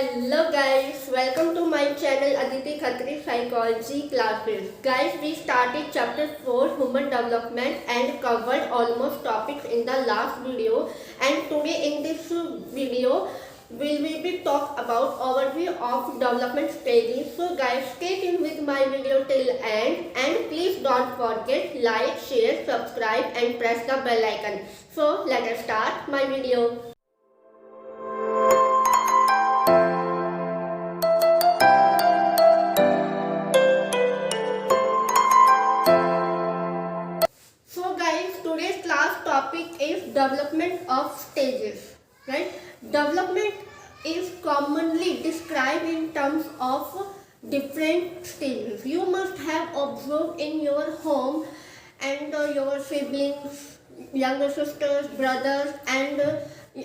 Hello guys, welcome to my channel Aditi Khatri Psychology Classes. Guys, we started chapter 4 Human Development and covered almost topics in the last video. And today in this video, we will be talk about overview of development stages. So guys, stay tuned with my video till end and please don't forget like, share, subscribe and press the bell icon. So let us start my video. Today's class topic is development of stages, right? Development is commonly described in terms of different stages. You must have observed in your home and your siblings, younger sisters, brothers and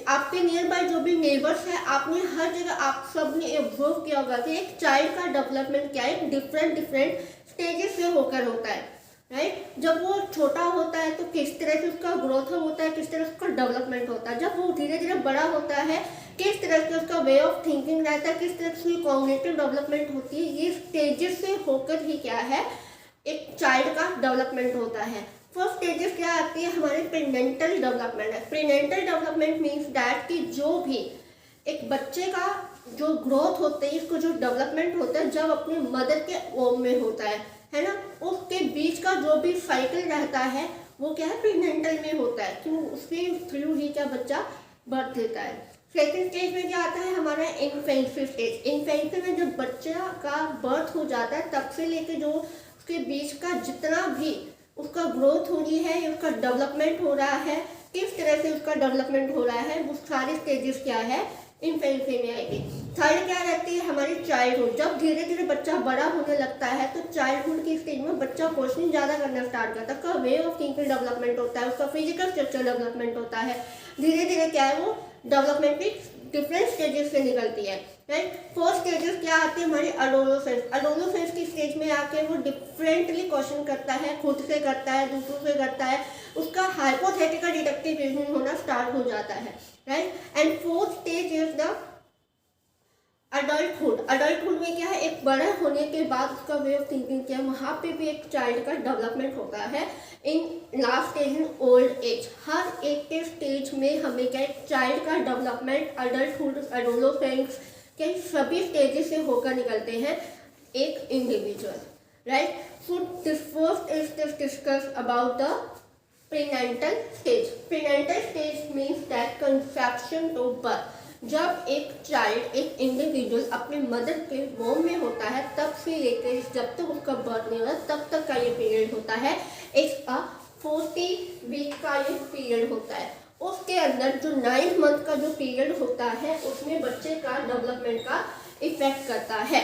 आपके near by जो भी neighbours हैं, आपने हर जगह आप सब ने observe किया होगा कि एक चाइल्ड का डेवलपमेंट क्या है, डिफरेंट स्टेजेस से होकर होता है, राइट? जब वो छोटा होता है तो किस तरह से उसका ग्रोथ होता है, किस तरह से उसका डेवलपमेंट होता है। जब वो धीरे धीरे बड़ा होता है, किस तरह से उसका वे ऑफ थिंकिंग रहता है, किस तरह से उसकी कॉग्निटिव डेवलपमेंट होती है। ये स्टेजेस से होकर ही क्या है, एक चाइल्ड का डेवलपमेंट होता है। फर्स्ट स्टेजेस क्या आती है, हमारे प्रीनेंटल डेवलपमेंट है। प्रीनेंटल डेवलपमेंट मीन्स दैट कि जो भी एक बच्चे का जो ग्रोथ होते है, इसको जो डेवलपमेंट होता है जब अपनी मदर के वोम में होता है ना, उसके बीच का जो भी साइकिल रहता है वो क्या है, प्रीनेंटल में होता है, क्यों उसके थ्रू ही क्या बच्चा बर्थ लेता है। सेकेंड स्टेज में क्या आता है, हमारा इन्फेंसी स्टेज। इन्फेंसी में जब बच्चा का बर्थ हो जाता है तब से लेके जो उसके बीच का जितना भी उसका ग्रोथ हो रही है या उसका डेवलपमेंट हो रहा है, किस तरह से उसका डेवलपमेंट हो रहा है, वो सारी स्टेजेस क्या है, इन्फेंसी में आएगी। थर्ड क्या रहती है, हमारी चाइल्डहुड। जब धीरे धीरे बच्चा बड़ा होने लगता है तो चाइल्डहुड की स्टेज में बच्चा क्वेश्चन ज़्यादा करना स्टार्ट करता है, उसका वे ऑफ थिंकिंग डेवलपमेंट होता है, उसका फिजिकल स्ट्रक्चर डेवलपमेंट होता है। धीरे धीरे क्या है, वो डेवलपमेंट की डिफरेंट स्टेजेस से निकलती है, राइट? फोर्थ स्टेजेस क्या आती है, हमारी अडोलोसेंस। अडोलोसेंस की स्टेज में आके वो डिफरेंटली क्वेश्चन करता है, खुद से करता है, दूसरों से करता है, उसका हाइपोथेटिकल डिडक्टिव रीजनिंग होना स्टार्ट हो जाता है, right? And fourth stage is the adulthood. Adulthood में क्या है, एक बड़ा होने के बाद उसका वे ऑफ थिंकिंग क्या है, वहाँ पे भी एक चाइल्ड का डेवलपमेंट होता है। In last stage in old age, हर एक के स्टेज में हमें क्या, एक चाइल्ड का डेवलपमेंट अडल्टहुड, एडोलेसेंस के सभी स्टेजेस से होकर निकलते हैं एक individual, right? So this first is discuss about the prenatal stage. Prenatal stage means that conception to birth. जब एक चाइल्ड, एक इंडिविजुअल अपने मदर के वोम में होता है तब से लेकर जब तक उसका बर्थ नहीं होता तब तक का ये पीरियड होता है। एक 40 वीक का ये पीरियड होता है। उसके अंदर जो 9th मंथ का जो पीरियड होता है उसमें बच्चे का डेवलपमेंट का इफेक्ट करता है।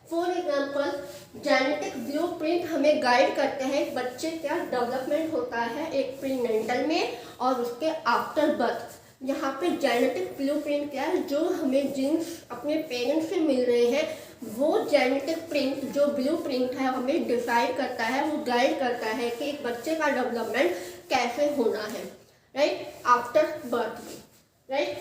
फॉर एग्जाम्पल, जेनेटिक ब्लूप्रिंट हमें गाइड करते हैं बच्चे क्या डेवलपमेंट होता है एक प्रीनेंटल में और उसके आफ्टर बर्थ। यहाँ पे जेनेटिक ब्लूप्रिंट क्या है, जो हमें जीन्स अपने पेरेंट्स से मिल रहे हैं, वो जेनेटिक प्रिंट जो ब्लूप्रिंट है हमें डिसाइड करता है, वो गाइड करता है कि एक बच्चे का डेवलपमेंट कैसे होना है, राइट? आफ्टर बर्थ में, right?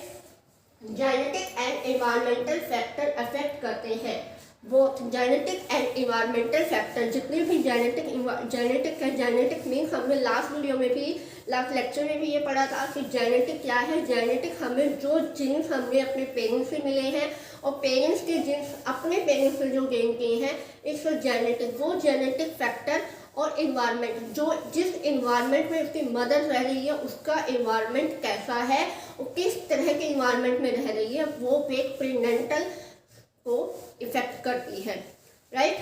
Genetic and environmental factor affect करते हैं। वो जेनेटिक एंड इन्वायरमेंटल फैक्टर, जितने भी जेनेटिक है, जेनेटिक मीन्स हमने लास्ट वीडियो में भी, लास्ट लेक्चर में भी ये पढ़ा था कि जेनेटिक क्या है। जेनेटिक हमें जो जीन्स हमने अपने पेरेंट्स से मिले हैं और पेरेंट्स के जीन्स अपने पेरेंट्स से जो गेन किए हैं, इट्स जेनेटिक। वो जेनेटिक फैक्टर और इन्वायरमेंट, जो जिस इन्वायरमेंट में उसकी मदर रह रही है उसका इन्वायरमेंट कैसा है, वो किस तरह के इन्वायरमेंट में रह रही है, वो एक प्रीनेंटल को इफेक्ट करती है, राइट?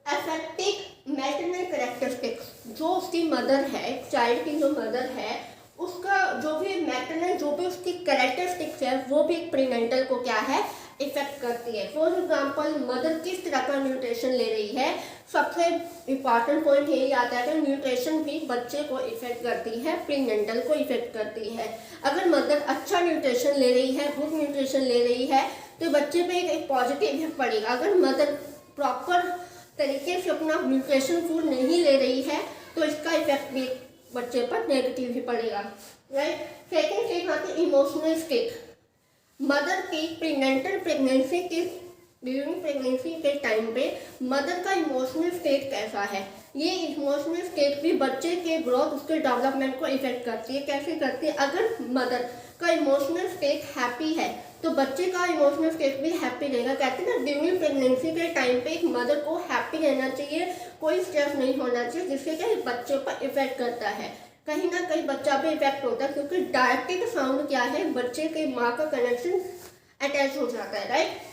अफेक्टिव मैटरनल कैरेक्टरिस्टिक्स, जो उसकी मदर है, चाइल्ड की जो मदर है, उसका जो भी मैटरनल जो भी उसकी कैरेक्टरिस्टिक्स है वो भी एक प्रीनेंटल को क्या है, इफेक्ट करती है। फॉर एग्जाम्पल, मदर किस तरह का न्यूट्रिशन ले रही है, सबसे इम्पॉर्टेंट पॉइंट यही आता है कि न्यूट्रिशन भी बच्चे को इफेक्ट करती है, प्रीनेंटल को इफेक्ट करती है। अगर मदर अच्छा न्यूट्रिशन ले रही है, गुड न्यूट्रिशन ले रही है तो बच्चे पे एक पॉजिटिव इफेक्ट पड़ेगा। अगर मदर प्रॉपर तरीके से अपना न्यूट्रिशन फूड नहीं ले रही है तो इसका इफेक्ट भी बच्चे पर नेगेटिव ही पड़ेगा, राइट? सेकेंड स्टेज आती है इमोशनल स्टेट। मदर की प्रीनेंटल प्रेगनेंसी के ड्यूरिंग प्रेगनेंसी के टाइम पे मदर का इमोशनल स्टेट कैसा है। ये इमोशनल स्टेट भी बच्चे के ग्रोथ, उसके डेवलपमेंट को इफेक्ट करती है। कैसे करती है? अगर मदर का इमोशनल स्टेट हैप्पी है तो बच्चे का इमोशनल स्टेट भी हैप्पी रहेगा। कहते हैं ना, ड्यूरिंग प्रेगनेंसी के टाइम पे एक मदर को हैप्पी रहना चाहिए, कोई स्ट्रेस नहीं होना चाहिए, जिससे कि बच्चों पर इफेक्ट करता है। कहीं ना कहीं बच्चा पे इफेक्ट होता है, क्योंकि डायरेक्टेड साउंड क्या है, बच्चे के माँ का कनेक्शन अटैच हो जाता है, राइट।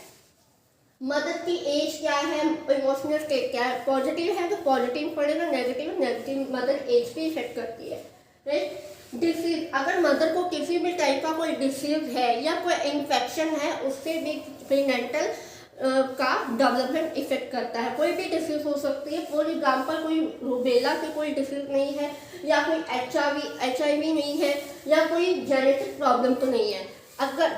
मदर की एज क्या है, इमोशनल स्टेट क्या है, पॉजिटिव है तो पॉजिटिव पड़ेगा, नेगेटिव मदर एज भी इफेक्ट करती है, राइट। डिसीज, अगर मदर को किसी भी टाइप का कोई डिसीज है या कोई इन्फेक्शन है, उससे भी प्रीनेंटल का डेवलपमेंट इफेक्ट करता है। कोई भी डिसीज हो सकती है, फॉर एग्जाम्पल कोई रूबेला की कोई डिसीज नहीं है, या कोई HIV नहीं है, या कोई जेनेटिक प्रॉब्लम तो नहीं है। अगर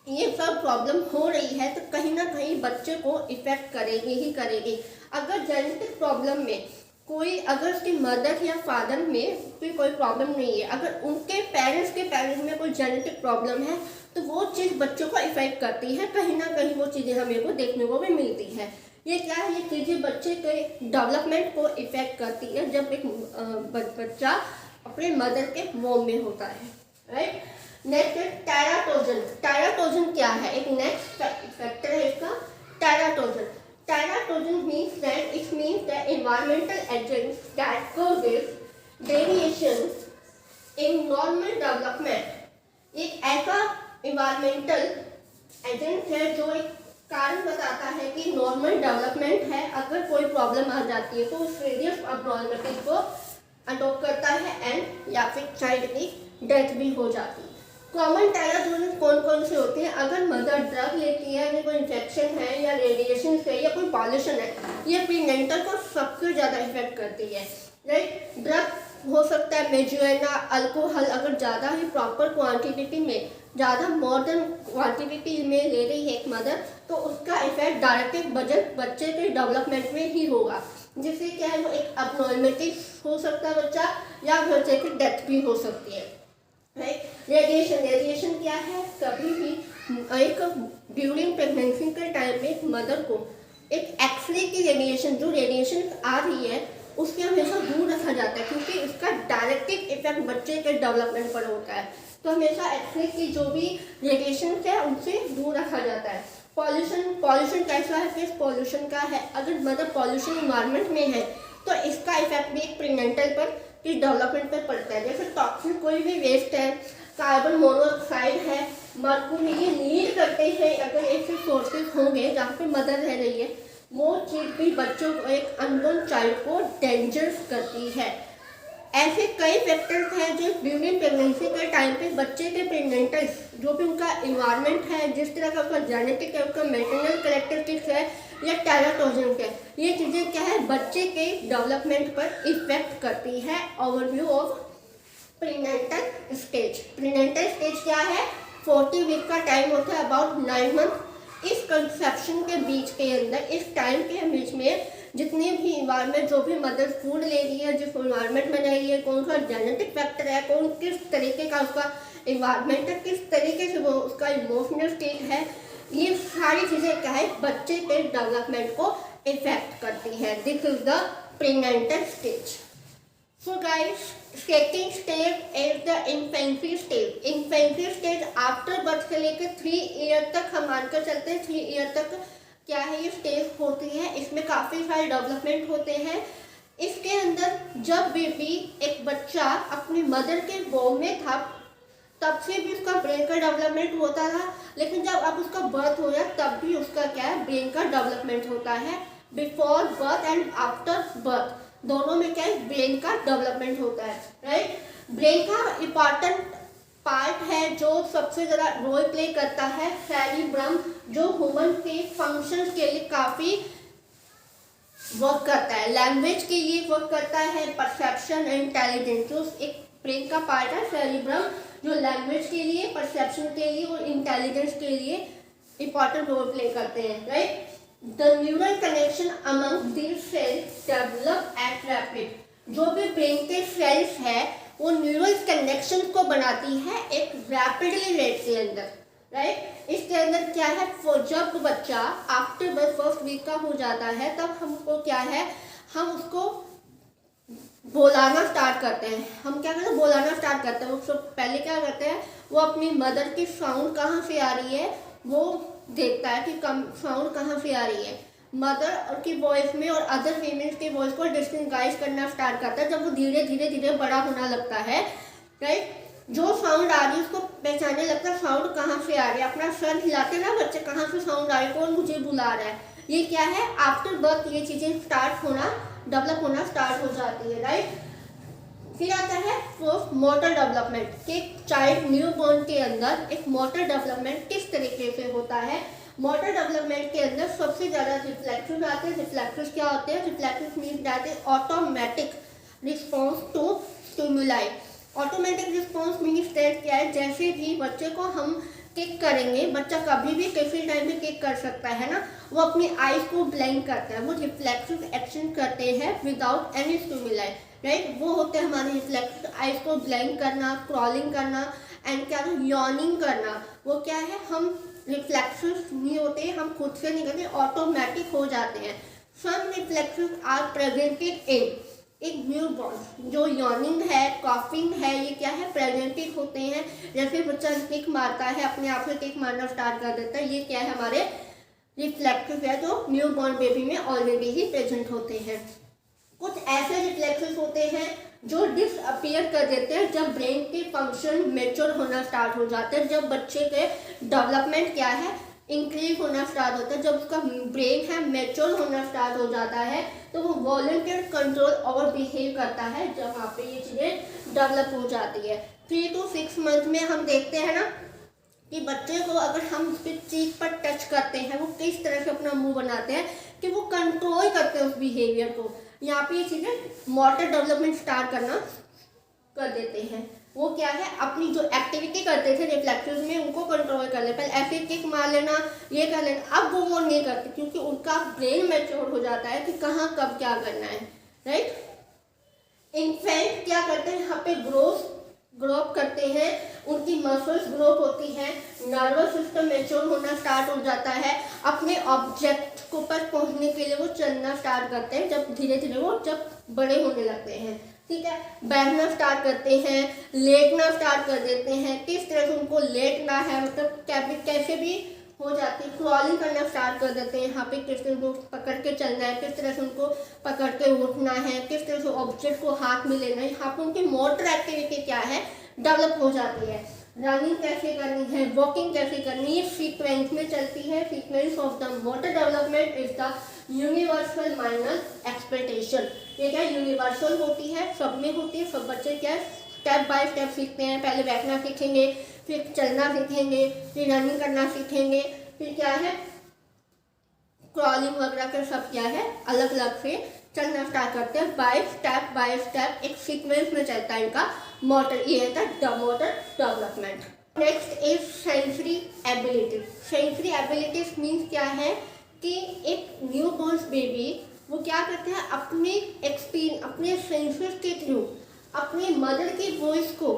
ये सब प्रॉब्लम हो रही है तो कहीं ना कहीं बच्चे को इफेक्ट करेगी ही करेगी। अगर जेनेटिक प्रॉब्लम में कोई, अगर उसकी मदर या फादर में कोई प्रॉब्लम नहीं है, अगर उनके पेरेंट्स में कोई जेनेटिक प्रॉब्लम है, तो वो चीज़ बच्चों को इफेक्ट करती है। कहीं ना कहीं वो चीज़ें हमें को देखने को भी मिलती है। ये क्या है, ये चीज़ें बच्चे के डेवलपमेंट को इफेक्ट करती है जब एक बच्चा अपने मदर के वोम में होता है, राइट। नेक्स्ट है टेराटोजन। टेराटोजन क्या है? एक नेक्स्ट फैक्टर है इसका, teratogen. Teratogene means that it means the environmental agents that causes variations in normal development। एक ऐसा environmental agent है जो एक कारण बताता है कि नॉर्मल डेवलपमेंट है, अगर कोई प्रॉब्लम आ जाती है तो उस वेरियस अबनॉर्मलिटीज को अडॉप्ट करता है एंड या फिर चाइल्ड की डेथ भी हो जाती है। कॉमन टेराटोजन कौन कौन से होते हैं? अगर मदर ड्रग लेती है, या कोई इन्फेक्शन है, या रेडिएशन से, या कोई पॉल्यूशन है, ये प्रीनेंटल को सबसे ज़्यादा इफेक्ट करती है, राइट। ड्रग हो सकता है मेजुएना, अल्कोहल, अगर ज़्यादा ही प्रॉपर क्वांटिटी में, ज़्यादा मॉडर्न क्वांटिटी में ले रही है एक मदर, तो उसका इफेक्ट डायरेक्ट बच्चे के डेवलपमेंट में ही होगा, जिससे क्या है, वो एक अबनॉर्मलिटी हो सकता है बच्चा, या बच्चे की डेथ भी हो सकती है, राइट। रेडिएशन क्या है? कभी भी एक ड्यूरिंग प्रेगनेंसी के टाइम में मदर को एक एक्सरे की रेडिएशन, जो रेडिएशन आ रही है, उससे हमेशा दूर रखा जाता है, क्योंकि उसका डायरेक्ट इफेक्ट बच्चे के डेवलपमेंट पर होता है। तो हमेशा एक्सरे की जो भी रेडिएशन है उनसे दूर रखा जाता है। पॉल्यूशन कैसा है? फेस पॉल्यूशन का है, अगर मदर पॉल्यूशन इन्वायरमेंट में है तो इसका इफेक्ट भी एक प्रेगनेंटल पर की डेवलपमेंट पर पड़ता है। जैसे टॉक्सिक कोई भी वेस्ट है, कार्बन मोनोऑक्साइड है, मर्क्यूरी, ये नीड करते हैं अगर ऐसे सोर्सेज होंगे जहाँ पे मदर रह रही है, वो चीज़ भी बच्चों को, एक अनबोर्न चाइल्ड को डेंजरस करती है। ऐसे कई फैक्टर्स हैं जो ड्यूरिंग प्रेगनेंसी के टाइम पे बच्चे के प्रेगनेंटल, जो भी उनका इन्वायरमेंट है, जिस तरह का उनका जेनेटिक है, उनका मेंटेनल कैरेक्टरिस्टिक्स है, या टेराटोजन है, ये चीज़ें क्या है, बच्चे के डेवलपमेंट पर इफेक्ट करती है। Overview of prenatal stage. Prenatal stage क्या है? 40 वीक का टाइम होता है, अबाउट 9 मंथ। इस कंसेप्शन के बीच के अंदर, इस टाइम के बीच में जितने भी इन्वायरमेंट, जो भी मदर फूड ले रही है, जिस इन्वायरमेंट में रह रही है, कौन सा जेनेटिक फैक्टर है, कौन किस तरीके का उसका इन्वायरमेंट है, किस तरीके से वो उसका इमोशनल स्टेट है, ये सारी चीज़ें क्या है, बच्चे के डेवलपमेंट को इफेक्ट करती है। This is the prenatal stage. So guys, second stage is the infancy stage. Infancy stage after birth से लेकर 3 ईयर तक हम मानकर चलते हैं, 3 ईयर तक क्या है ये स्टेज होती है। इसमें काफ़ी सारे डेवलपमेंट होते हैं। इसके अंदर जब बेबी, एक बच्चा अपनी मदर के वोम में था, तब से भी उसका ब्रेन का डेवलपमेंट होता था, लेकिन जब अब उसका बर्थ हो गया तब भी उसका क्या है, ब्रेन का डेवलपमेंट होता है। Before birth and after birth दोनों में क्या है, ब्रेन का डेवलपमेंट होता है, राइट। ब्रेन का इम्पॉर्टेंट पार्ट है जो सबसे ज़्यादा रोल प्ले करता है, सेरिब्रम, जो ह्यूमन के फंक्शंस के लिए काफ़ी वर्क करता है, लैंग्वेज के लिए वर्क करता है, परसेप्शन एंड इंटेलिजेंस, जो एक ब्रेन का पार्ट है सेरिब्रम, जो लैंग्वेज के लिए, परसेप्शन के लिए और इंटेलिजेंस के लिए इंपॉर्टेंट रोल प्ले करते हैं, right. The neural connection among these cells develop at rapid। जो भी ब्रेन के सेल्स है वो न्यूरल कनेक्शन को बनाती है एक रैपिडली रेट के अंदर, राइट। इसके अंदर क्या है, जब बच्चा आफ्टर बर्थ फर्स्ट वीक का हो जाता है तब हमको क्या है, हम उसको बोलाना स्टार्ट करते हैं। हम क्या करते हैं, बोलाना स्टार्ट करते हैं। वो सब पहले क्या करते हैं, वो अपनी मदर की साउंड कहाँ से आ रही है वो देखता है कि कम साउंड कहाँ से आ रही है। मदर की वॉइस में और अदर फीमेल्स की वॉइस को डिस्टिंग्विश करना स्टार्ट करता है। जब वो धीरे धीरे धीरे बड़ा होना लगता है, राइट, जो साउंड आ रही है उसको पहचानने लगता है साउंड कहाँ से आ रही है। अपना सर हिलाते ना बच्चे, कहाँ से साउंड आ रही है, कौन मुझे बुला रहा है। ये क्या है, आफ्टर बर्थ ये चीज़ें स्टार्ट होना, डेवलप होना स्टार्ट हो जाती है, राइट। फिर आता है पोस्ट मोटर डेवलपमेंट, कि चाइल्ड न्यू बॉर्न के अंदर एक मोटर डेवलपमेंट किस तरीके से होता है। मोटर डेवलपमेंट के अंदर सबसे ज़्यादा रिफ्लेक्सेस आते हैं। रिफ्लेक्सेस क्या होते हैं, reflexes mean that is automatic response to stimuli. Automatic response means that क्या है, जैसे भी बच्चे को हम किक करेंगे, बच्चा कभी भी किसी टाइम भी किक कर सकता है ना, वो अपनी आईज को ब्लैंक करता है, वो रिफ्लेक्सिव एक्शन करते हैं विदाउट एनी स्टिमुलाई, राइट। वो होते हैं हमारे रिफ्लेक्सिव, आईज को ब्लैंक करना, क्रॉलिंग करना एंड क्या यॉर्निंग करना। वो क्या है, हम रिफ्लेक्सिव नहीं होते, हम खुद से नहीं करते, ऑटोमेटिक हो जाते हैं। सम रिफ्लेक्सिव आर प्रेजेंटेड इन एक न्यू बॉर्न। जो यॉर्निंग है, कॉफिंग है, ये क्या है, प्रेजेंटेड होते हैं। जैसे बच्चा किक मारता है, अपने आप से किक मारना स्टार्ट कर देता है, ये क्या है, हमारे रिफ्लेक्सिव है जो न्यू बॉर्न बेबी में ऑलरेडी ही प्रेजेंट होते हैं। कुछ ऐसे रिफ्लेक्सेस होते हैं जो डिसअपियर कर देते हैं जब ब्रेन के फंक्शन मेच्योर होना स्टार्ट हो जाते हैं। जब बच्चे के डेवलपमेंट क्या है, इंक्रीज होना स्टार्ट होता है, जब उसका ब्रेन है मेच्योर होना स्टार्ट हो जाता है, तो वो वॉलंटियर कंट्रोल और बिहेव करता है। जब वहाँ पे ये चीज़ें डेवलप हो जाती है 3 to 6 मंथ में हम देखते हैं ना कि बच्चे को अगर हम उसके चीक पर टच करते हैं, वो किस तरह से अपना मुंह बनाते हैं कि वो कंट्रोल करते हैं उस बिहेवियर को। यहाँ पे ये चीज़ें मोटर डेवलपमेंट स्टार्ट करना कर देते हैं। वो क्या है, अपनी जो एक्टिविटी करते थे रिफ्लेक्सेस में उनको कंट्रोल कर ले, पहले ऐसे किक मार लेना, ये कर लेना, अब वो नहीं करते क्योंकि उनका ब्रेन मैच्योर हो जाता है कि कहाँ कब क्या करना है, राइट। इन्फेंट क्या करते हैं, यहाँ पे ग्रोथ करते हैं, उनकी मसल्स ग्रोथ होती है, नर्वस सिस्टम मैच्योर होना स्टार्ट हो जाता है, अपने ऑब्जेक्ट को पर पहुंचने के लिए वो चलना स्टार्ट करते हैं। जब धीरे धीरे वो जब बड़े होने लगते हैं, ठीक है, बैठना स्टार्ट करते हैं, लेटना स्टार्ट कर देते हैं, किस तरह से उनको लेटना है, मतलब कैसे भी हो जाती है, क्रॉलिंग करना स्टार्ट कर देते हैं। यहाँ पे किस तरह से पकड़ के चलना है, किस तरह से उनको पकड़ के उठना है, किस तरह से ऑब्जेक्ट को हाथ में लेना है। यहाँ पे उनकी मोटर एक्टिविटी क्या है, डेवलप हो जाती है। रनिंग कैसे करनी है, वॉकिंग कैसे करनी है, सीक्वेंस में चलती है। Sequence of the motor development is the universal minor expectation. ये क्या यूनिवर्सल होती है, सब में होती है, सब बच्चे क्या स्टेप बाय स्टेप सीखते हैं। पहले बैठना सीखेंगे, फिर चलना सीखेंगे, फिर रनिंग करना सीखेंगे, फिर क्या है क्रॉलिंग वगैरह के सब क्या है अलग अलग से चलना स्टार्ट करते हैं। बाय स्टेप एक सीक्वेंस में चलता है इनका मोटर, ये है the motor development. Next is sensory ability. Sensory abilities means क्या है कि एक न्यू बॉर्न बेबी वो क्या करते हैं, अपने सेंसेस के थ्रू अपनी मदर की वॉइस को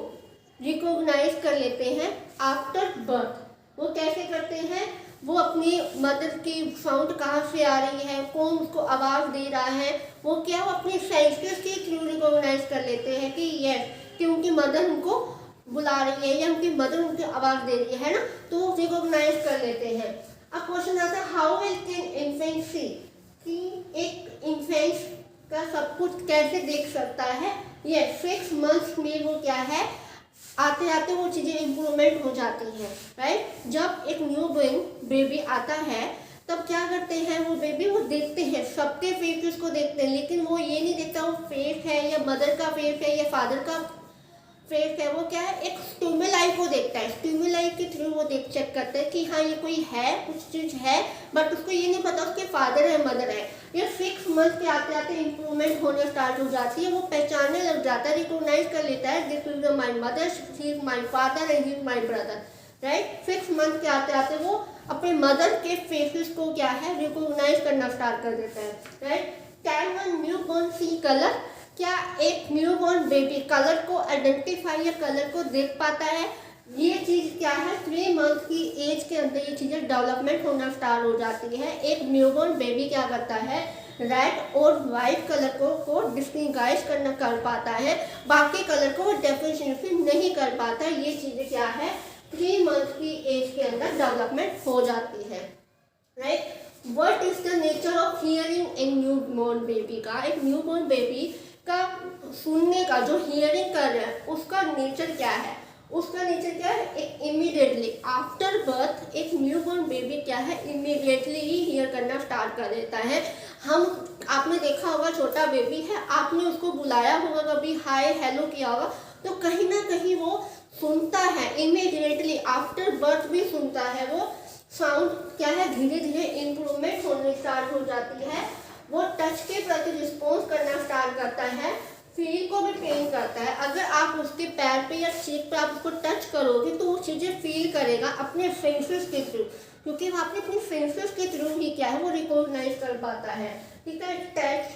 रिकॉग्नाइज कर लेते हैं आफ्टर बर्थ। वो कैसे करते हैं, वो अपनी मदर की साउंड कहाँ से आ रही है, कौन उसको आवाज़ दे रहा है, वो क्या वो अपने सेंसेस के थ्रू रिकॉग्नाइज कर लेते हैं कि यस, कि उनकी मदर उनको बुला रही है या उनकी मदर उनकी आवाज़ दे रही है ना, तो रिकॉग्नाइज कर लेते हैं। अब क्वेश्चन आता है हाउ विल कैन इन्फेंट सी, कि एक इन्फेंट का सब कुछ कैसे देख सकता है। ये 6 मंथ्स में वो क्या है, आते आते वो चीज़ें इम्प्रूवमेंट हो जाती हैं, राइट। जब एक न्यू बॉर्न बेबी आता है तब क्या करते हैं वो बेबी, वो देखते हैं सबके फेस को देखते हैं, लेकिन वो ये नहीं देखता वो फेस है या मदर का फेस है या फादर का फेस है। वो क्या है, एक स्टिमुलाई को देखता है, स्टिमुलाई के थ्रू वो चेक करता है कि हाँ ये कोई है, कुछ चीज़ है, बट उसको ये नहीं पता उसके फादर है मदर है। ये 6 मंथ के आते आते इम्प्रूवमेंट होने स्टार्ट हो जाती है। वो पहचानने लग जाता है, रिकॉग्नाइज कर लेता है, this is my mother, he is my father and he is my brother, right. 6 month के आते आते वो अपने मदर के फेसेस को क्या है रिकॉग्नाइज करना स्टार्ट कर देता है, right. Can one newborn see colour, क्या एक न्यू बॉर्न बेबी कलर को आइडेंटिफाई या कलर को देख पाता है। ये चीज़ क्या है, 3 मंथ की एज के अंदर ये चीज़ें डेवलपमेंट होना स्टार्ट हो जाती है। एक न्यूबॉर्न बेबी क्या करता है, रेड और वाइट कलर को डिस्टिंग्विश करना कर पाता है, बाकी कलर को वो डिफरेंशिएट नहीं कर पाता। ये चीज़ें क्या है, 3 मंथ की एज के अंदर डेवलपमेंट हो जाती है, right. What is the nature of hearing in newborn baby का, एक न्यूबॉर्न बेबी का सुनने का, जो हियरिंग कर रहा है उसका नेचर क्या है, उसका नेचर क्या है, एक इमीडिएटली आफ्टर बर्थ एक न्यूबॉर्न बेबी क्या है, इमीडिएटली ही हियर करना स्टार्ट कर देता है। आपने देखा होगा, छोटा बेबी है, आपने उसको बुलाया होगा, कभी हाय हेलो किया होगा, तो कहीं ना कहीं वो सुनता है इमीडिएटली, आफ्टर बर्थ भी सुनता है। वो साउंड क्या है, धीरे धीरे इम्प्रूवमेंट होने स्टार्ट हो जाती है। वो टच के प्रति रिस्पॉन्स करना स्टार्ट करता है, फील को भी ट्रेन करता है। अगर आप उसके पैर पे या चीक पे आप उसको टच करोगे तो वो चीज़ें फील करेगा अपने सेंसेस के थ्रू, क्योंकि वो अपने सेंसेस के थ्रू ही क्या है, वो रिकॉग्नाइज कर पाता है, ठीक है। टच,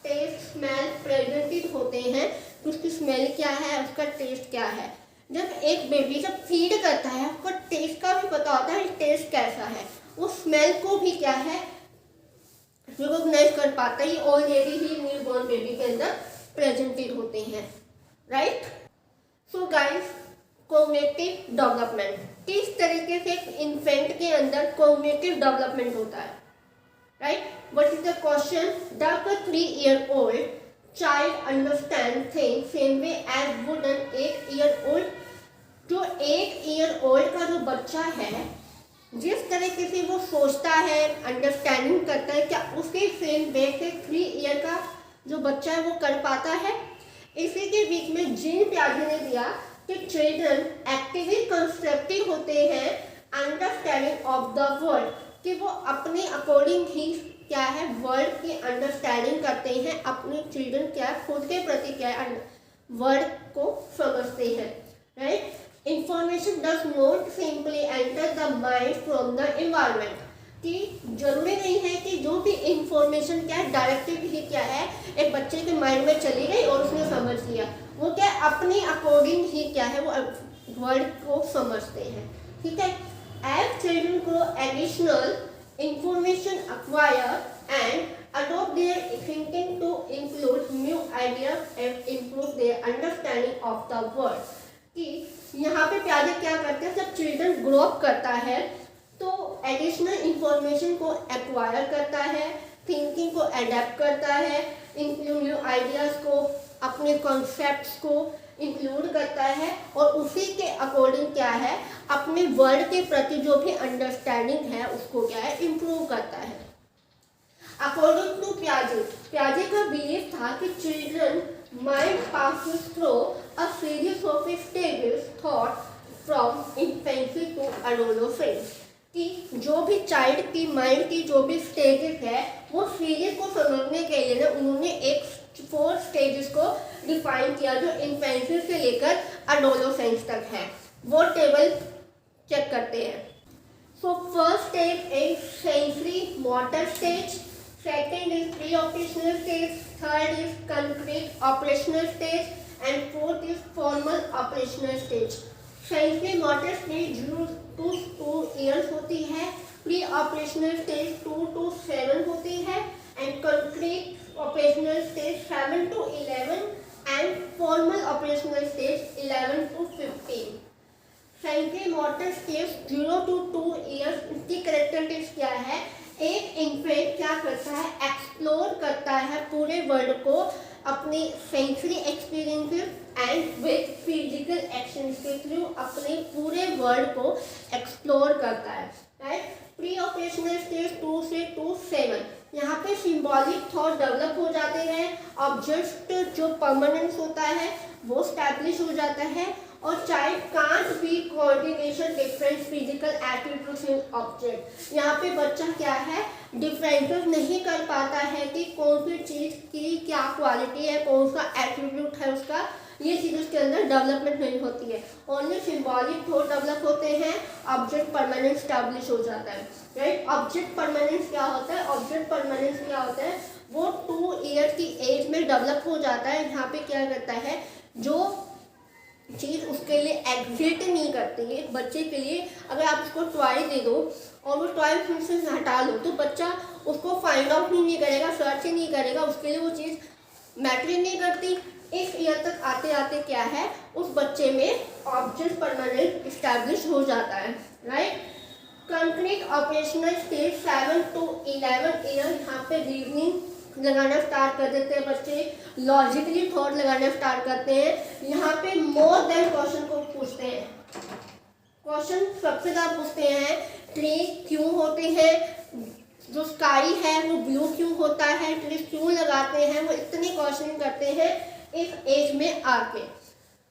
टेस्ट, स्मेल प्रेजेंटेड होते हैं, तो उसकी स्मेल क्या है, उसका टेस्ट क्या है। जब एक बेबी जब फीड करता है, उसको टेस्ट का भी पता होता है, टेस्ट कैसा है, वो स्मेल को भी क्या है, रिकॉग्नाइज कर पाता है। ऑलरेडी ही न्यूबॉर्न बेबी के अंदर प्रेजेंटेड होते हैं, right. So guys, cognitive development, किस तरीके से इन्फेंट के अंदर कॉग्निटिव डेवलपमेंट होता है, right. What is the question, does the 3-year-old child understand things same way as would an 8-year-old। जो 8-year-old का जो बच्चा है, जिस तरीके से वो सोचता है, अंडरस्टैंडिंग करता है, क्या उसके सेम वे से 3 ईयर का जो बच्चा है वो कर पाता है। इसी के बीच में जीन प्याजे ने दिया कि चिल्ड्रन एक्टिवली कंस्ट्रक्टिव होते हैं अंडरस्टैंडिंग ऑफ द वर्ल्ड, कि वो अपने अकॉर्डिंग ही क्या है, वर्ल्ड की अंडरस्टैंडिंग करते हैं। अपने चिल्ड्रन क्या खुद के प्रति क्या है, वर्ल्ड को समझते हैं, right. Information does not simply enter the mind from the environment, कि जरूरी नहीं है कि जो भी इंफॉर्मेशन क्या है डायरेक्टली ही क्या है एक बच्चे के माइंड में चली गई और उसने समझ लिया। वो क्या अपने अकॉर्डिंग ही क्या है, वो वर्ड को समझते हैं, ठीक है। एज चिल्ड्रन को additional information acquire and adopt their thinking to include new ideas and improve their understanding of the world। कि यहाँ पे प्याजे क्या करते हैं, जब चिल्ड्रन ग्रो अप करता है तो एडिशनल इंफॉर्मेशन को एक्वायर करता है, थिंकिंग को एडेप्ट करता है, इंक्लूड न्यू आइडियाज़ को, अपने कॉन्सेप्ट्स को इंक्लूड करता है, और उसी के अकॉर्डिंग क्या है, अपने वर्ल्ड के प्रति जो भी अंडरस्टैंडिंग है उसको क्या है, इम्प्रूव करता है। अकॉर्डिंग टू प्याजे का बिलीव था कि children mind passes through a series of stages thought from infancy to adolescence, कि जो भी चाइल्ड की माइंड की जो भी स्टेजेस है वो सीरीज को समझने के लिए उन्होंने एक 4 स्टेजेस को डिफाइन किया, जो इन्फेंसी से लेकर एडोलेसेंस तक है। वो टेबल चेक करते हैं। So first stage is sensory motor stage, second is pre-operational stage, third is concrete operational stage, and fourth is formal operational stage। sensory motor stage 0 to 2 years होती है, pre-operational stage 2 to 7 होती है, and concrete operational stage 7 to 11, and formal operational stage 11 to 15। sensory motor stage 0 to 2 years, इसकी characteristics क्या है, एक infant क्या करता है, एक्सप्लोर करता है पूरे वर्ल्ड को अपने sensory experiences and with physical actions के थ्रू अपने पूरे वर्ल्ड को एक्सप्लोर करता है, राइट। प्री ऑपरेशनल स्टेज 2 से 7, यहाँ पे सिंबॉलिक थॉट डेवलप हो जाते हैं, ऑब्जेक्ट जो परमानेंस होता है वो स्टैब्लिश हो जाता है, और child can't be coordination different physical attributes object. यहाँ पे बच्चा क्या है, डिफरेंशिएट नहीं कर पाता है कि कौन सी चीज़ की क्या क्वालिटी है, कौन सा एट्रीब्यूट है उसका, ये चीज़ उसके अंदर डेवलपमेंट नहीं होती है। ओनली सिंबॉलिक थॉट डेवलप होते हैं, ऑब्जेक्ट परमानेंट स्टैब्लिश हो जाता है, राइट। ऑब्जेक्ट परमानेंस क्या होता है, ऑब्जेक्ट परमानेंस क्या होता है, वो 2 ईयर की एज में डेवलप हो जाता है। यहाँ पे क्या करता है, जो चीज़ उसके लिए एग्जिस्ट नहीं करती है। एक बच्चे के लिए अगर आप उसको टॉय दे दो और वो टॉय से हटा लो तो बच्चा उसको फाइंड आउट नहीं करेगा, सर्च ही नहीं करेगा, उसके लिए वो चीज़ मैटर ही नहीं करती। इस ईयर तक आते आते क्या है, उस बच्चे में ऑब्जेक्ट परमानेंट इस्टेब्लिश हो जाता है, right. Concrete operational stage 7 to 11 year, यहाँ पे रीजनिंग लगाना स्टार्ट कर देते हैं बच्चे, लॉजिकली थॉट लगाना स्टार्ट करते हैं। यहाँ पे मोर देन क्वेश्चन को पूछते हैं। क्वेश्चन सबसे ज़्यादा पूछते हैं, ट्री क्यों होते हैं, जो स्काई है वो ब्लू क्यों होता है, ट्री क्यों लगाते हैं, वो इतने क्वेश्चन करते हैं इस एज में आके।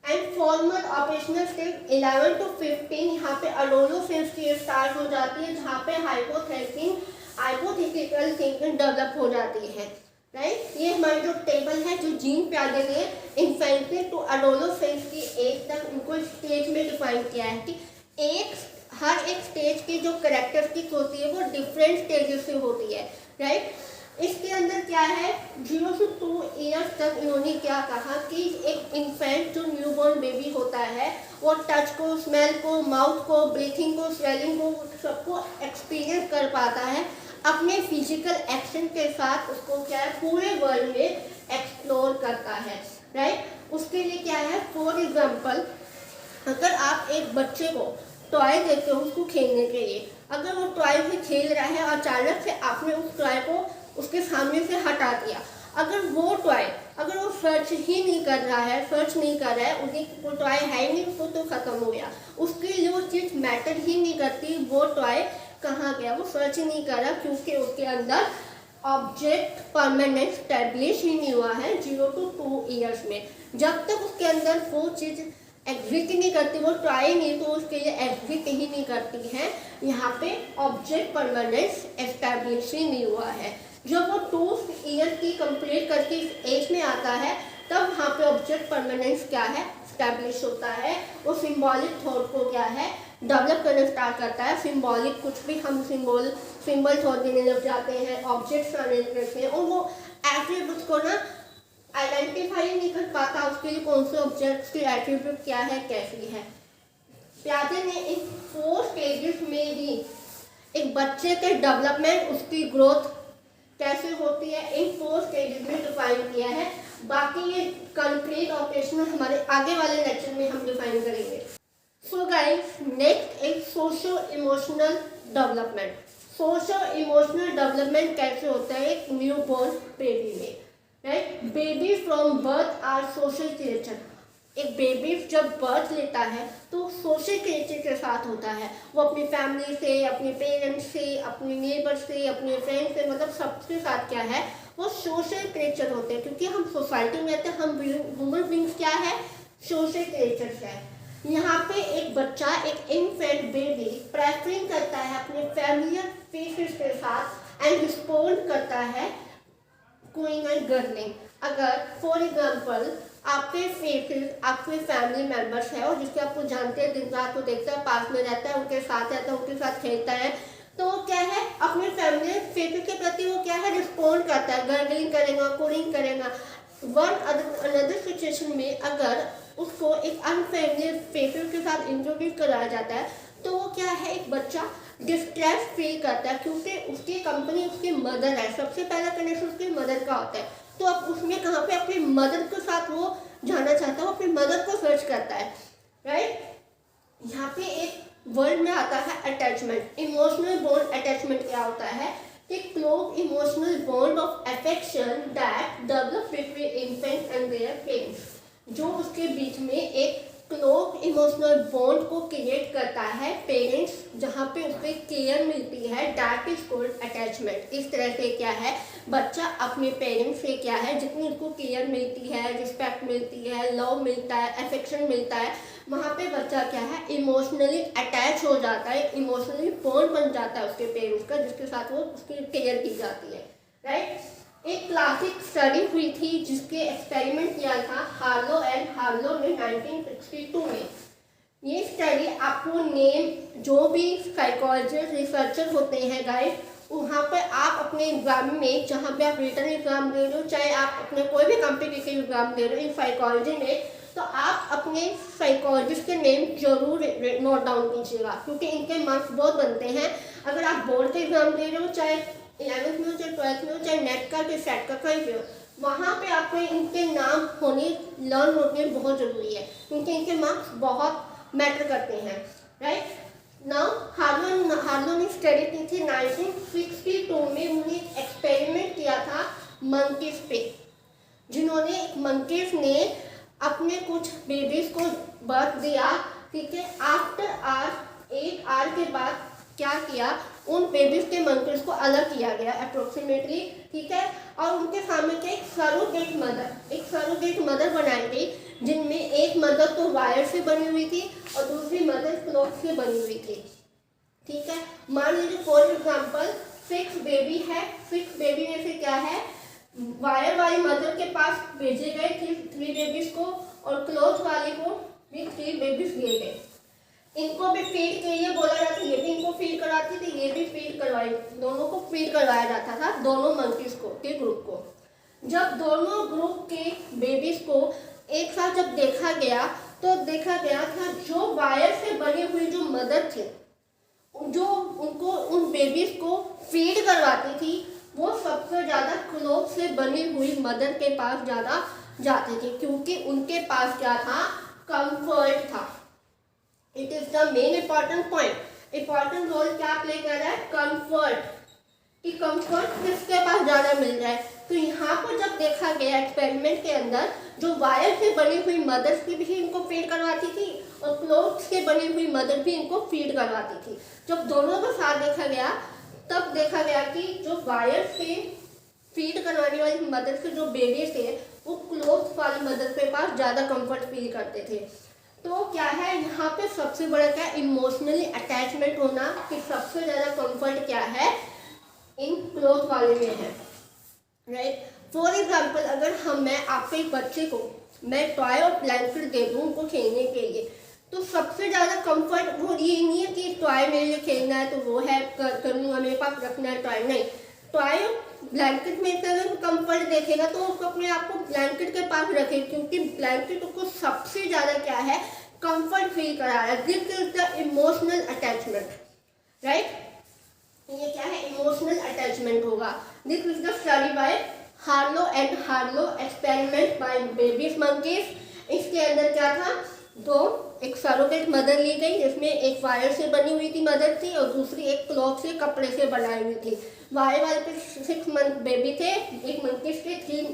And formal operational stage 11 to 15, यहाँ पे अडोलो फेज की स्टार्ट हो जाती है, जहाँ पे हाइपोथेटिकल थिंकिंग डेवलप हो जाती है, राइट। ये हमारी जो टेबल है जो जीन प्यादे ने इन्फेंट्री टू अडोलो फेज की एज तक उनको स्टेज में डिफाइन किया है कि हर एक स्टेज की जो कैरेक्टरिस्टिक होती है वो डिफरेंट स्टेजेस से होती है, राइट। इसके अंदर क्या है, 0 से 2 ईयर्स तक इन्होंने क्या कहा कि एक इन्फेंट जो न्यूबॉर्न बेबी होता है वो टच को, स्मेल को, माउथ को, ब्रीथिंग को, स्वेलिंग को, सबको एक्सपीरियंस कर पाता है अपने फिजिकल एक्शन के साथ। उसको क्या है, पूरे वर्ल्ड में एक्सप्लोर करता है, राइट। उसके लिए क्या है, फॉर एग्जाम्पल अगर आप एक बच्चे को टॉय देते हो उसको खेलने के लिए, अगर वो टॉय से खेल रहा है और अचानक से आपने उस टॉय को उसके सामने से हटा दिया, अगर वो टॉय अगर वो सर्च ही नहीं कर रहा है, उसे वो टॉय है नहीं, उसको तो खत्म हो गया, उसके लिए वो चीज़ मैटर ही नहीं करती वो टॉय कहाँ गया, वो सर्च ही नहीं कर रहा, क्योंकि उसके अंदर ऑब्जेक्ट परमानेंट स्टैब्लिश ही नहीं हुआ है 0 to 2 ईयर्स में। जब तक उसके अंदर वो चीज़ एग्जिस्ट ही नहीं करती, वो ट्राई नहीं तो उसके लिए एग्जिस्ट ही नहीं करती है। यहाँ पे ऑब्जेक्ट परमानेंट एस्टैब्लिश ही नहीं हुआ है। जब वो 2 ईयर की कंप्लीट करके एज में आता है तब वहाँ पे ऑब्जेक्ट परमानेंस क्या है, स्टैब्लिश होता है। वो सिंबॉलिक थॉट को क्या है, डेवलप करना स्टार्ट करता है। सिंबॉलिक कुछ भी हम सिंबल थॉट देने लग जाते हैं, ऑब्जेक्ट्स आने लगते हैं, और वो एट्रीब्यूट्स को ना आइडेंटिफाई नहीं कर पाता उसके लिए कौन से ऑब्जेक्ट्स की एट्रीब्यूट क्या है, कैसी है। प्याजे ने इन 4 स्टेजेस में भी एक बच्चे के डेवलपमेंट, उसकी ग्रोथ कैसे होती है, इन 4 स्टेजेस में डिफाइन किया है। बाकी ये कंक्रीट ऑपरेशनल हमारे आगे वाले लेक्चर में हम डिफाइन करेंगे। So guys, next is socio emotional development. Socio emotional development कैसे होता है एक न्यू बॉर्न बेबी में, right. Baby from birth are social creature. एक बेबी जब बर्थ लेता है तो सोशल क्रिएचर के साथ होता है। वो अपनी फैमिली से, अपने पेरेंट्स से, अपने नेबर से, अपने फ्रेंड से, मतलब सबके साथ क्या है, वो सोशल क्रिएचर होते हैं। क्योंकि हम सोसाइटी में रहते हैं, हम ह्यूमन बींग्स क्या है, सोशल क्रिएचर्स है। यहाँ पे एक बच्चा, एक इन्फेंट बेबी प्रेफरिंग करता है अपने फैमिलियर फेसेस के साथ एंड रिस्पॉन्ड करता है गोइंग एंड गर्लिंग। अगर फॉर एग्जाम्पल आपके फेसेस, आपके फैमिली मेम्बर्स है और जिसके आपको जानते हैं, दिन रात को देखता है, पास में रहता है, उनके साथ रहता है, उनके साथ खेलता है, तो क्या है, अपने फैमिली फेसेस के प्रति वो क्या है, रिस्पॉन्ड करता है, गर्गलिंग करेगा, कोरिंग करेगा। अनदर सिचुएशन में अगर उसको एक अनफैमिलियर फेसेस के साथ इंट्रोड्यूस कराया जाता है तो वो क्या है, एक बच्चा डिस्ट्रेस फील करता है, क्योंकि उसकी कंपनी उसकी मदर है। सबसे पहला कनेक्शन उसकी मदर का होता है, तो अब उसमें कहाँ पे अपनी मदर के साथ वो जाना चाहता है, वो अपनी मदर को सर्च करता है, राइट। यहाँ पे एक वर्ड में आता है अटैचमेंट। इमोशनल बॉन्ड अटैचमेंट क्या होता है, एक close emotional bond of affection that develop between infant and their parents. जो उसके बीच में एक क्लोज इमोशनल बॉन्ड को क्रिएट करता है पेरेंट्स, जहाँ पे उसको केयर मिलती है, दैट इज कॉल्ड अटैचमेंट। इस तरह से क्या है, बच्चा अपने पेरेंट्स से क्या है, जितनी उसको केयर मिलती है, रिस्पेक्ट मिलती है, लव मिलता है, अफेक्शन मिलता है, वहाँ पे बच्चा क्या है, इमोशनली अटैच हो जाता है, इमोशनली बॉन्ड बन जाता है उसके पेरेंट्स का, जिसके साथ वो उसकी केयर की जाती है, राइट। एक क्लासिक स्टडी हुई थी जिसके एक्सपेरिमेंट किया था हार्लो एंड हार्लो ने 1962 में। ये स्टडी आपको नेम जो भी साइकोलॉजिस्ट रिसर्चर होते हैं गाइस, वहाँ पर आप अपने एग्जाम में, जहाँ पे आप रिटर्न एग्जाम दे रहे हो, चाहे आप अपने कोई भी कॉम्पिटिटिव एग्जाम दे रहे हो, इन साइकोलॉजी में तो आप अपने साइकोलॉजिस्ट के नेम जरूर नोट डाउन कीजिएगा, क्योंकि इनके मार्क्स बहुत बनते हैं। अगर आप बोर्ड के एग्जाम दे रहे हो, चाहे 11th में हो, चाहे 12th में हो, चाहे नेट का, चाहे सेट का, कहीं भी हो, वहाँ पे आपको इनके नाम होने लर्न होने बहुत ज़रूरी है, क्योंकि इनके मार्क्स बहुत मैटर करते हैं, राइट। नाउ हार्लो ने स्टडी की थी 1962 में। उन्होंने एक्सपेरिमेंट किया था मंकीज पे, जिन्होंने मंकीज ने अपने कुछ बेबीज को बर्थ दिया, ठीक है। आफ्टर आवर 8 आवर के बाद क्या किया, उन बेबीज के मंकीज को अलग किया गया अप्रोक्सीमेटली, ठीक है। और उनके सामने क्या एक सरोगेट मदर बनाई गई, जिनमें एक मदर तो वायर से बनी हुई थी और दूसरी मदर क्लॉथ से बनी हुई थी, ठीक है। मान लीजिए फॉर एग्जाम्पल 6 बेबी है, 6 बेबी में से क्या है, वायर वाली मदर के पास भेजे गए 3 बेबीज को और क्लॉथ वाली को भी 3 बेबीज दिए गए। इनको भी फीड के लिए बोला जाता है, ये भी इनको फीड कराती थी, ये भी फीड करवाई, दोनों को फीड करवाया जाता था, दोनों मंकीज को के ग्रुप को। जब दोनों ग्रुप के बेबीज को एक साथ जब देखा गया, तो देखा गया था जो वायर से बनी हुई जो मदर थी, जो उनको उन बेबीज को फीड करवाती थी, वो सबसे ज़्यादा क्लॉथ से बनी हुई मदर के पास ज़्यादा जाते थे, क्योंकि उनके पास क्या था, कंफर्ट था। It is the main important point. Important role क्या प्ले कर रहा है, कंफर्ट, कि कंफर्ट किसके पास ज़्यादा मिल रहा है। तो यहाँ पर जब देखा गया एक्सपेरिमेंट के अंदर, जो वायर से बनी हुई मदर्स की भी इनको फीड करवाती थी और क्लॉथ से बनी हुई मदर भी इनको फीड करवाती थी। जब दोनों को साथ देखा गया, तब देखा गया कि जो वायर से फीड करवाने वाली मदर के जो बेबी थे, वो क्लॉथ वाली मदर के पास ज़्यादा कंफर्ट फील करते थे। तो क्या है यहाँ पे सबसे बड़ा क्या, इमोशनली अटैचमेंट होना, कि सबसे ज़्यादा कंफर्ट क्या है, इन क्लॉथ वाले में है, राइट। फॉर एग्जाम्पल, अगर मैं आपके एक बच्चे को मैं टॉय और ब्लैंकेट दे दूँ उनको खेलने के लिए, तो सबसे ज़्यादा कंफर्ट वो ये नहीं है कि टॉय मेरे लिए खेलना है तो वो है कर लूँगा, मेरे पास रखना है टॉय, नहीं। टॉय ब्लैंकेट में से अगर कंफर्ट देखेगा तो उसको अपने आप को ब्लैंकेट के पास रखे, क्योंकि ब्लैंकेट को सबसे ज़्यादा क्या है, कंफर्ट फील करा रहा है। This is the emotional attachment, right. ये क्या है, इमोशनल अटैचमेंट होगा। This is the study by Harlow and Harlow, experiment by babies monkeys. इसके अंदर क्या था, एक सरोगेट मदर ली गई, जिसमें एक वायर से बनी हुई थी मदर थी और दूसरी एक क्लॉथ से, कपड़े से बनाई हुई थी। वायर वाले पे 6 मंथ बेबी थे, एक मंकीज के 3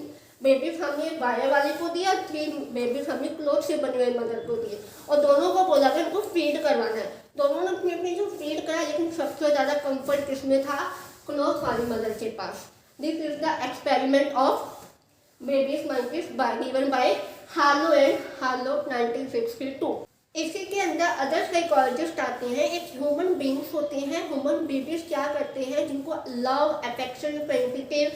बेबीज हमने वायर वाले को दिया, 3 बेबीज हमने क्लॉथ से बनी हुई मदर को दिए, और दोनों को बोला कि उनको फीड करवाना है। दोनों ने अपनी अपनी जो फीड करा, लेकिन सबसे ज़्यादा कंफर्ट किसमें था, क्लॉथ वाली मदर के पास। This is the experiment of babies monkeys given by Harlow and Harlow 1962। इसी के अंदर अदर साइकोलॉजिस्ट आते हैं। एक ह्यूमन बींग्स होते हैं, ह्यूमन बेबीज क्या करते हैं, जिनको love, affection, sensitive,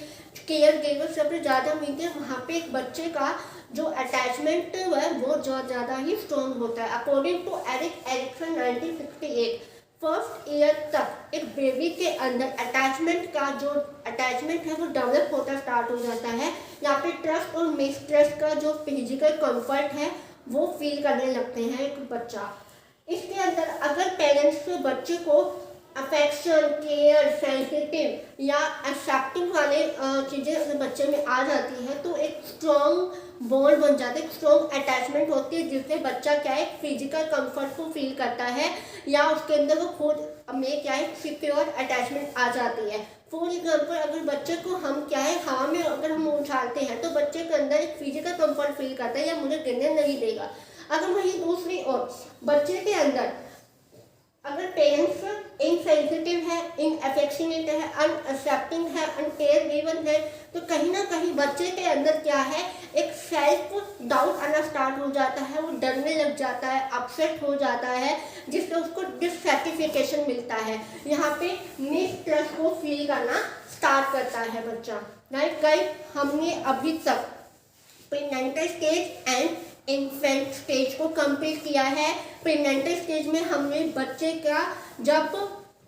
care giver सबसे ज़्यादा मिलते हैं, वहाँ पे एक बच्चे का जो अटैचमेंट है वो बहुत ज़्यादा ही स्ट्रॉन्ग होता है। According to Erik Erikson 1968, first year तक एक बेबी के अंदर अटैचमेंट है वो डेवलप होता स्टार्ट हो जाता है। यहाँ पे ट्रस्ट और मिसट्रस्ट का जो फिजिकल कंफर्ट है वो फील करने लगते हैं एक बच्चा। इसके अंदर अगर पेरेंट्स बच्चे को अफेक्शन, केयर, सेंसिटिव या एक्सेप्टिंग वाले चीज़ें अगर बच्चे में आ जाती है, तो एक स्ट्रॉन्ग बॉन्ड बन जाता है, एक स्ट्रॉन्ग अटैचमेंट होती है, जिससे बच्चा क्या है, फिजिकल कंफर्ट को फील करता है, या उसके अंदर वो खुद में क्या है, सिक्योर अटैचमेंट आ जाती है। फॉर एग्जाम्पल, अगर बच्चे को हम क्या है, हवा में अगर हम उछालते हैं तो बच्चे के अंदर एक फिजिकल कंफर्ट फील करता है, या मुझे गिरने नहीं देगा। अगर वहीं दूसरी ओर बच्चे के अंदर अगर पेरेंट्स इनसेंसिटिव है, इनअफेक्शनेट है, अनएक्सेप्टिंग है, अनकेयर गिवन है, तो कहीं ना कहीं बच्चे के अंदर क्या है, एक सेल्फ डाउट आना स्टार्ट हो जाता है, वो डरने लग जाता है, अपसेट हो जाता है, जिससे उसको डिससैटिस्फैक्शन मिलता है। यहाँ पे मिसट्रस्ट को फील करना स्टार्ट करता है बच्चा, राइट गाइस। हमने अभी तक prenatal stage and infant stage को कंप्लीट किया है। प्रीनेटल स्टेज में हमने बच्चे का जब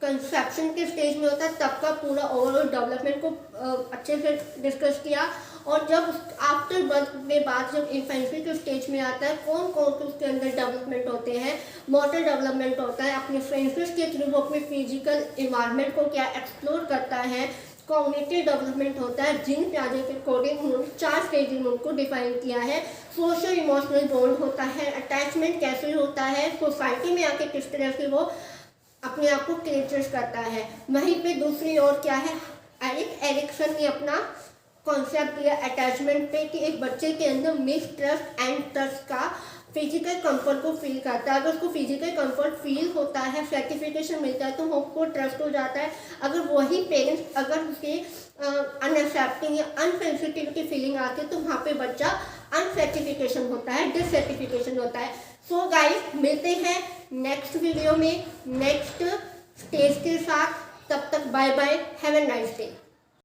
कंसेप्शन के स्टेज में होता है तब का पूरा ओवरऑल डेवलपमेंट को अच्छे से डिस्कस किया, और जब आफ्टर बर्थ के बाद जब इन्फेंसी के स्टेज में आता है, कौन कौन से उसके अंदर डेवलपमेंट होते हैं, मोटर डेवलपमेंट होता है, अपने सेंसेस के थ्रू वो अपने फिजिकल इन्वायरमेंट को क्या एक्सप्लोर करता है, कॉग्निटिव डेवलपमेंट होता है। जीन पियाजे के अकॉर्डिंग उन्होंने 4 स्टेज में उनको डिफाइन किया है। सोशल इमोशनल बॉन्ड होता है, अटैचमेंट कैसे होता है, सोसाइटी में आके किस तरह से वो अपने आप को क्रिएचर्स करता है। वहीं पे दूसरी ओर क्या है, एरिक्सन ने अपना कॉन्सेप्ट दिया अटैचमेंट पे कि एक बच्चे के अंदर मिसट्रस्ट एंड ट्रस्ट का फिजिकल कंफर्ट को फील करता है। अगर उसको फिजिकल कंफर्ट फील होता है, सर्टिफिकेशन मिलता है, तो उसको ट्रस्ट हो जाता है। अगर वही पेरेंट्स अगर उसके अनएक्सेप्टिंग या अनसेंसिटिव की फीलिंग आती है तो वहाँ पे बच्चा अनसर्टिफिकेशन होता है, डिसर्टिफिकेशन होता है। सो गाइस, मिलते हैं नेक्स्ट वीडियो में नेक्स्ट स्टेज के साथ। तब तक bye bye, have a nice day.